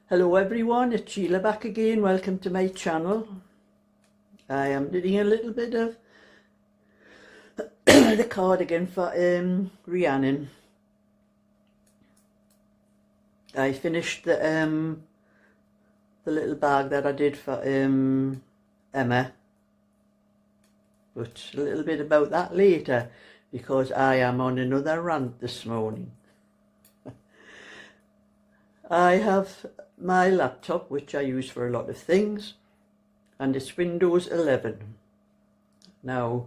Hello everyone, it's Sheila back again. Welcome to my channel. I am doing a little bit of the cardigan for Rhiannon. I finished the little bag that I did for Emma, but a little bit about that later because I am on another rant this morning. I have my laptop, which I use for a lot of things, and it's Windows 11. Now,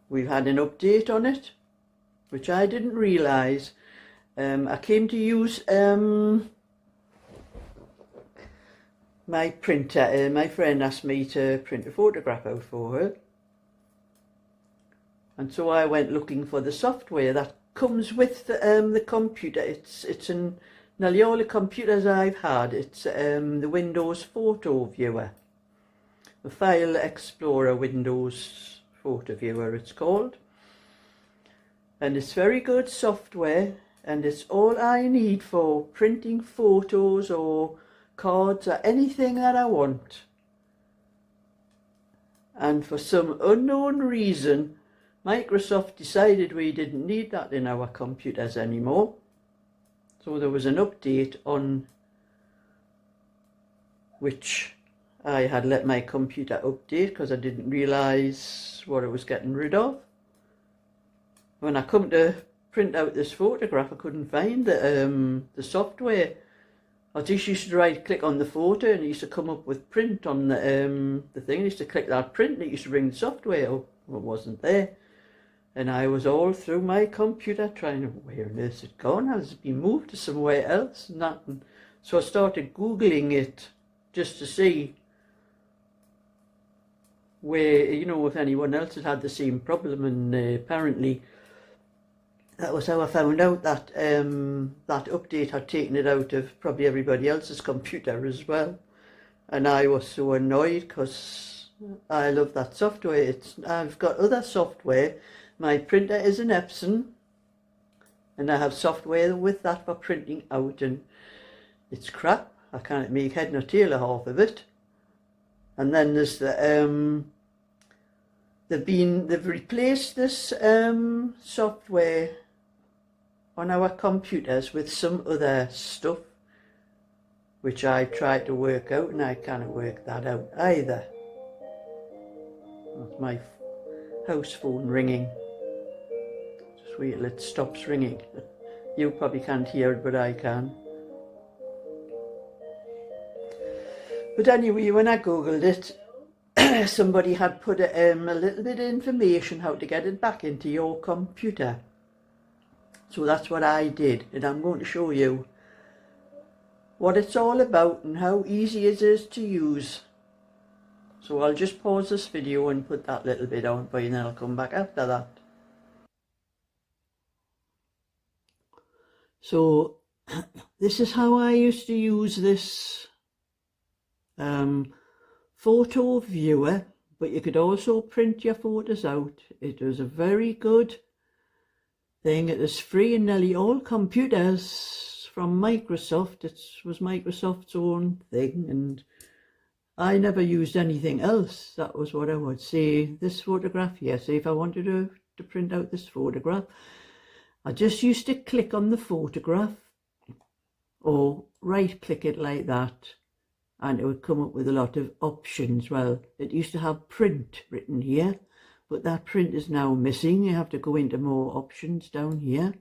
we've had an update on it, which I didn't realise. I came to use my printer. My friend asked me to print a photograph out for her. And so I went looking for the software that comes with the computer. It's in nearly all the computers I've had. It's the Windows Photo Viewer, the File Explorer Windows Photo Viewer it's called. And it's very good software, and it's all I need for printing photos or cards or anything that I want. And for some unknown reason, Microsoft decided we didn't need that in our computers anymore. So there was an update on which I had let my computer update because I didn't realise what it was getting rid of. When I come to print out this photograph, I couldn't find the software. I just used to right click on the photo and it used to come up with print on the thing. I used to click that print and it used to bring the software up. Well, it wasn't there. And I was all through my computer trying to, where on earth it gone? Has it been moved to somewhere else? Nothing. So I started Googling it just to see where, you know, if anyone else had had the same problem. And apparently that was how I found out that that update had taken it out of probably everybody else's computer as well. And I was so annoyed because I love that software. I've got other software. My printer is an Epson, and I have software with that for printing out, and it's crap. I can't make head nor tail of half of it. And then there's the they've replaced this software on our computers with some other stuff, which I tried to work out, and I can't work that out either. That's my house phone ringing. Just wait till it stops ringing. You probably can't hear it, but I can. But anyway, when I googled it, somebody had put a little bit of information how to get it back into your computer. So that's what I did, and I'm going to show you what it's all about and how easy it is to use. So I'll just pause this video and put that little bit on for you, and then I'll come back after that. So this is how I used to use this photo viewer, but you could also print your photos out. It was a very good thing. It is free in nearly all computers from Microsoft. It was Microsoft's own thing, and I never used anything else. That was what I would say. This photograph here, say if I wanted to print out this photograph, I just used to click on the photograph or right click it like that, and it would come up with a lot of options. Well, it used to have print written here, but that print is now missing. You have to go into more options down here.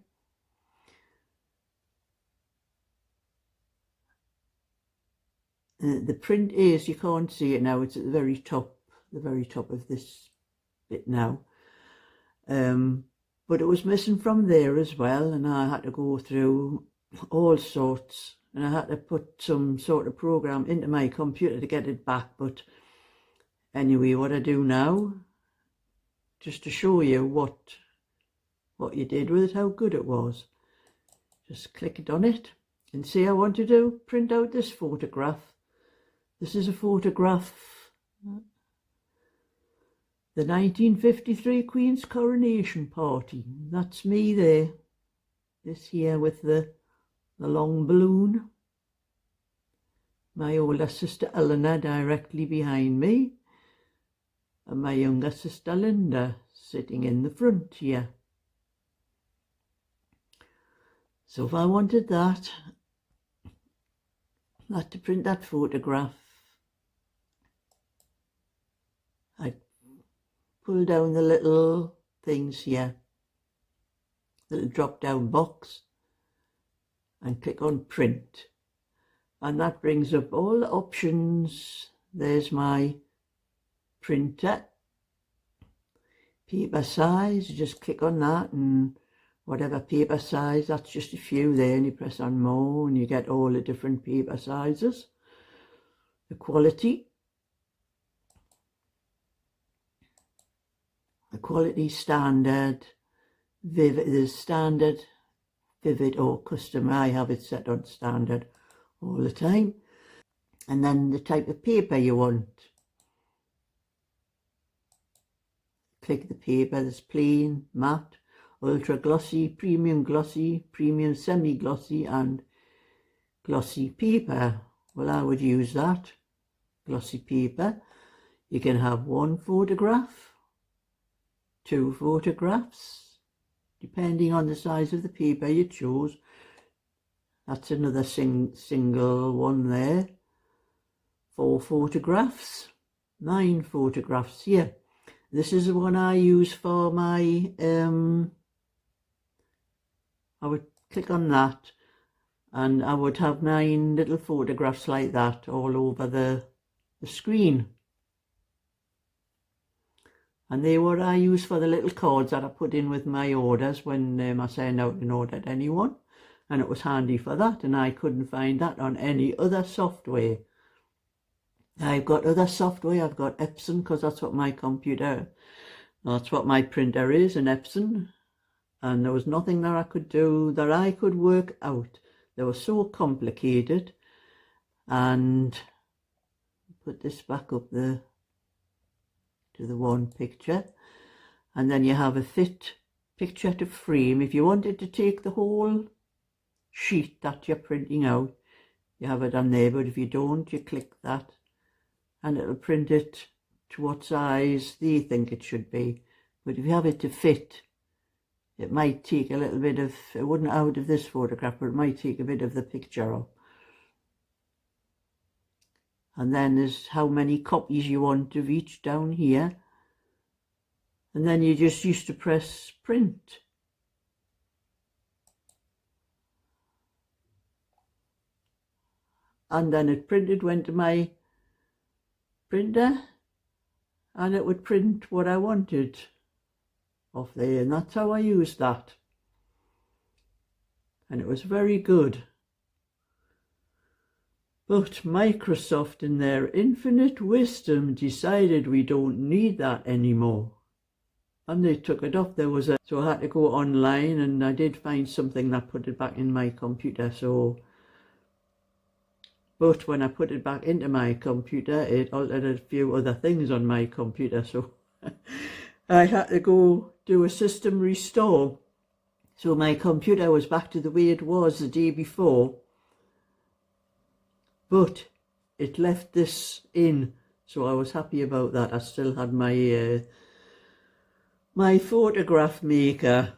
The print is, you can't see it now, it's at the very top of this bit now. But it was missing from there as well, and I had to go through all sorts, and I had to put some sort of program into my computer to get it back. But anyway, what I do now, just to show you what you did with it, how good it was, just click it on it and say I wanted to print out this photograph. This is a photograph, the 1953 Queen's coronation party. That's me there. This here with the long balloon. my older sister Eleanor directly behind me, and my younger sister Linda sitting in the front here. So if I wanted that to print that photograph, I'd pull down the little things here, little drop down box, and click on print, and that brings up all the options. There's my printer, paper size, just click on that, and whatever paper size, that's just a few there, and you press on more and you get all the different paper sizes. The quality standard, vivid, there's standard, vivid or custom. I have it set on standard all the time. And then the type of paper you want. Click the paper, there's plain, matte, ultra glossy, premium semi-glossy and glossy paper. Well, I would use that, glossy paper. You can have one photograph, two photographs, depending on the size of the paper you chose. That's another single one there. 4 photographs, 9 photographs here. This is the one I use for my, I would click on that and I would have 9 little photographs like that all over the screen. And they were I use for the little cards that I put in with my orders when I send out an order to anyone. And it was handy for that, and I couldn't find that on any other software. I've got other software, I've got Epson, because that's what my printer is, an Epson. And there was nothing that I could do that I could work out. They were so complicated. And put this back up there to the one picture. And then you have a fit picture to frame. If you wanted to take the whole sheet that you're printing out, you have it on there, but if you don't, you click that and it'll print it to what size they think it should be. But if you have it to fit, it might take a little bit of, it wouldn't out of this photograph, but it might take a bit of the picture off. And then there's how many copies you want of each down here. And then you just used to press print. And then it printed, went to my printer, and it would print what I wanted off there, and that's how I used that. And it was very good. But Microsoft, in their infinite wisdom, decided we don't need that anymore. And they took it off. So I had to go online, and I did find something that put it back in my computer, but when I put it back into my computer, it altered a few other things on my computer, so I had to go do a system restore. So my computer was back to the way it was the day before, but it left this in, so I was happy about that. I still had my my photograph maker.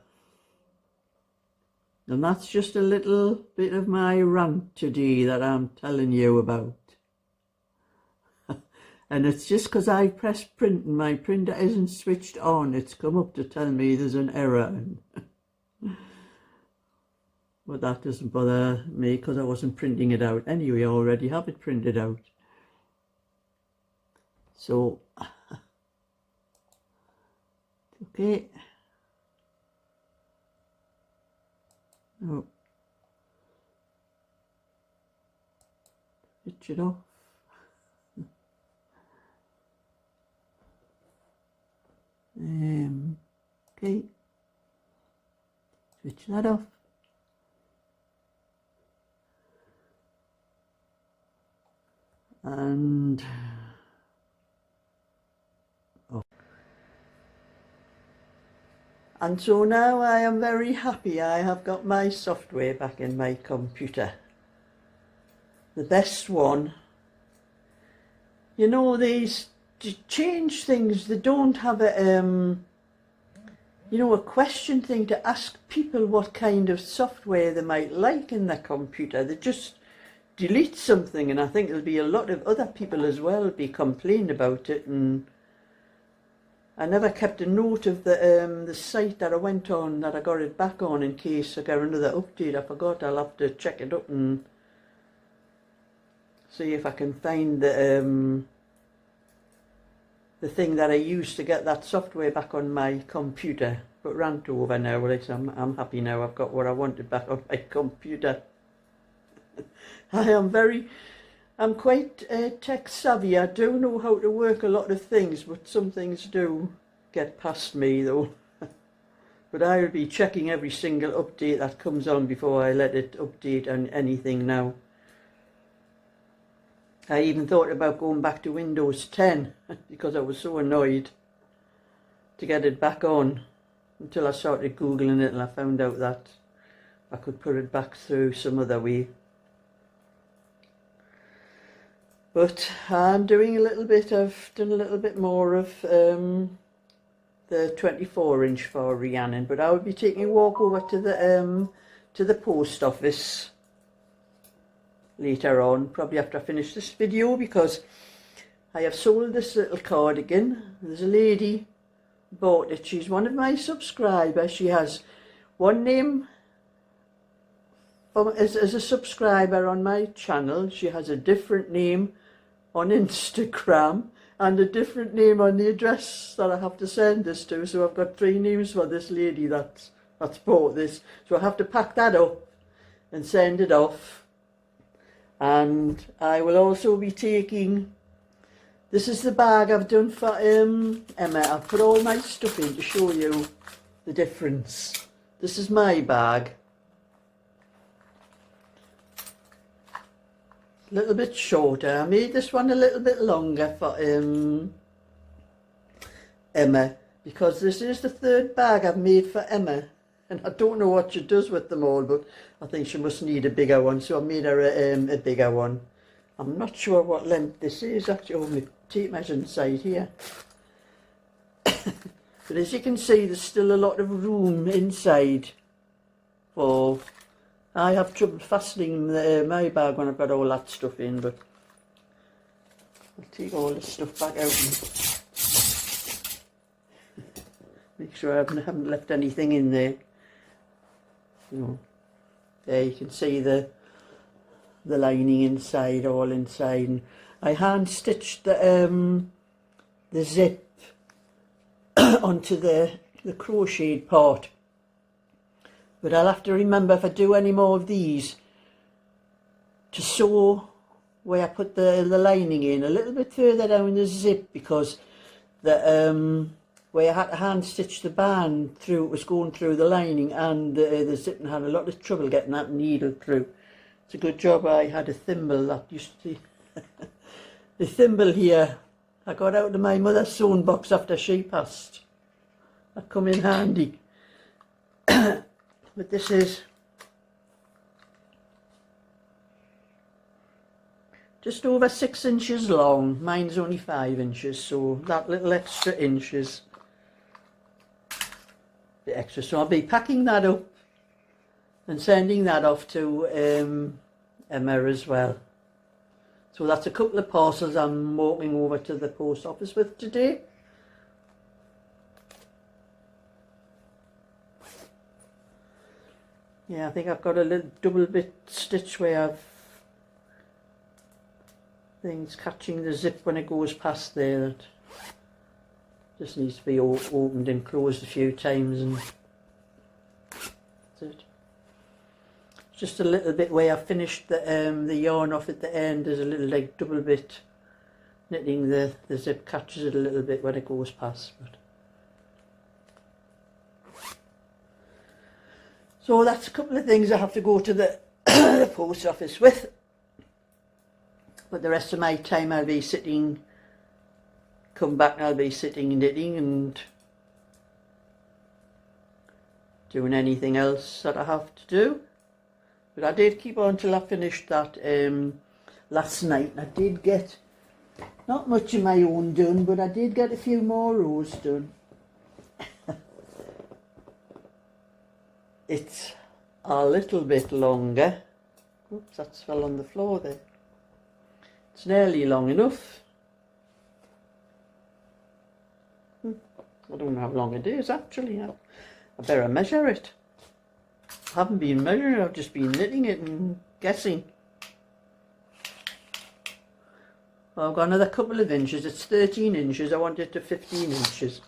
And that's just a little bit of my rant today that I'm telling you about. And it's just because I pressed print and my printer isn't switched on. It's come up to tell me there's an error. But that doesn't bother me because I wasn't printing it out anyway. I already have it printed out. So, okay. Oh, switch it off. Okay, switch that off. And oh. And so now I am very happy I have got my software back in my computer. The best one you know, these to change things. They don't have a you know, a question thing to ask people what kind of software they might like in their computer. They just delete something, and I think there'll be a lot of other people as well be complaining about it. And I never kept a note of the site that I went on, that I got it back on, in case I get another update. I forgot. I'll have to check it up and see if I can find the thing that I used to get that software back on my computer. But rant over now, Alex. I'm happy now. I've got what I wanted back on my computer. I'm quite tech savvy. I do know how to work a lot of things, but some things do get past me though. But I'll be checking every single update that comes on before I let it update on anything now. I even thought about going back to Windows 10 because I was so annoyed to get it back on, until I started Googling it and I found out that I could put it back through some other way. But I'm doing a little bit, I've done a little bit more of the 24-inch for Rhiannon, but I will be taking a walk over to the post office later on, probably after I finish this video, because I have sold this little cardigan. There's a lady bought it. She's one of my subscribers. She has one name as a subscriber on my channel. She has a different name on Instagram and a different name on the address that I have to send this to. So I've got 3 names for this lady that's bought this. So I have to pack that up and send it off. And I will also be taking, this is the bag I've done for Emma. I've put all my stuff in to show you the difference. This is my bag. A little bit shorter. I made this one a little bit longer for Emma, because this is the 3rd bag I've made for Emma. And I don't know what she does with them all, but I think she must need a bigger one, so I made her a bigger one. I'm not sure what length this is actually. Oh, my tape measure inside here. But as you can see, there's still a lot of room inside. For I have trouble fastening my bag when I've got all that stuff in, but I'll take all this stuff back out and make sure I haven't left anything in there. So, there you can see the lining inside, all inside. And I hand stitched the zip onto the crocheted part. But I'll have to remember, if I do any more of these, to sew where I put the lining in a little bit further down the zip, because the where I had to hand stitch the band through, it was going through the lining, and the zip, and had a lot of trouble getting that needle through. It's a good job I had a thimble that used to the thimble here I got out of my mother's sewing box after she passed. That come in handy. But this is just over 6 inches long. Mine's only 5 inches, so that little extra inch is the extra. So I'll be packing that up and sending that off to Emma as well. So that's a couple of parcels I'm walking over to the post office with today. Yeah, I think I've got a little double bit stitch where I've things catching the zip when it goes past there. That just needs to be opened and closed a few times, and that's it. Just a little bit where I finished the yarn off at the end. There's a little like double bit knitting. The zip catches it a little bit when it goes past. But so that's a couple of things I have to go to the, the post office with. But the rest of my time I'll be sitting, come back and I'll be sitting knitting and doing anything else that I have to do. But I did keep on till I finished that last night, and I did get Not much of my own done, but I did get a few more rows done. It's a little bit longer. Oops, that's fell on the floor there. It's nearly long enough. I don't know how long it is actually. I better measure it. I haven't been measuring, I've just been knitting it and guessing. Well, I've got another couple of inches. It's 13 inches. I want it to 15 inches.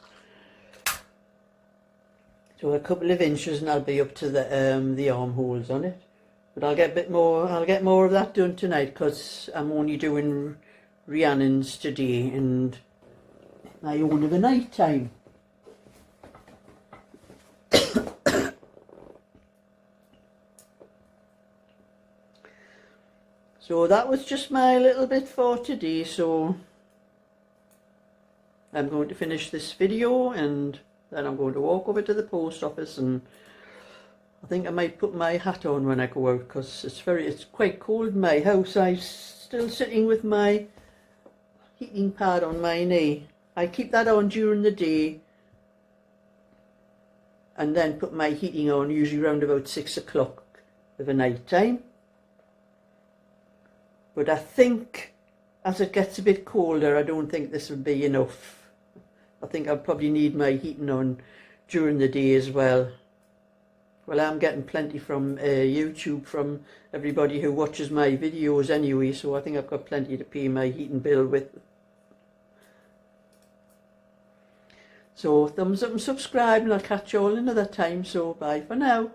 So a couple of inches and I'll be up to the armholes on it. But I'll get a bit more, I'll get more of that done tonight because I'm only doing Rhiannon's today and my own of a night time. So that was just my little bit for today. So I'm going to finish this video and then I'm going to walk over to the post office, and I think I might put my hat on when I go out because it's quite cold in my house. I'm still sitting with my heating pad on my knee. I keep that on during the day and then put my heating on usually around about 6 o'clock of the night time. But I think as it gets a bit colder, I don't think this will be enough. I think I'll probably need my heating on during the day as well. Well, I'm getting plenty from YouTube from everybody who watches my videos anyway, so I think I've got plenty to pay my heating bill with. So thumbs up and subscribe, and I'll catch you all another time. So bye for now.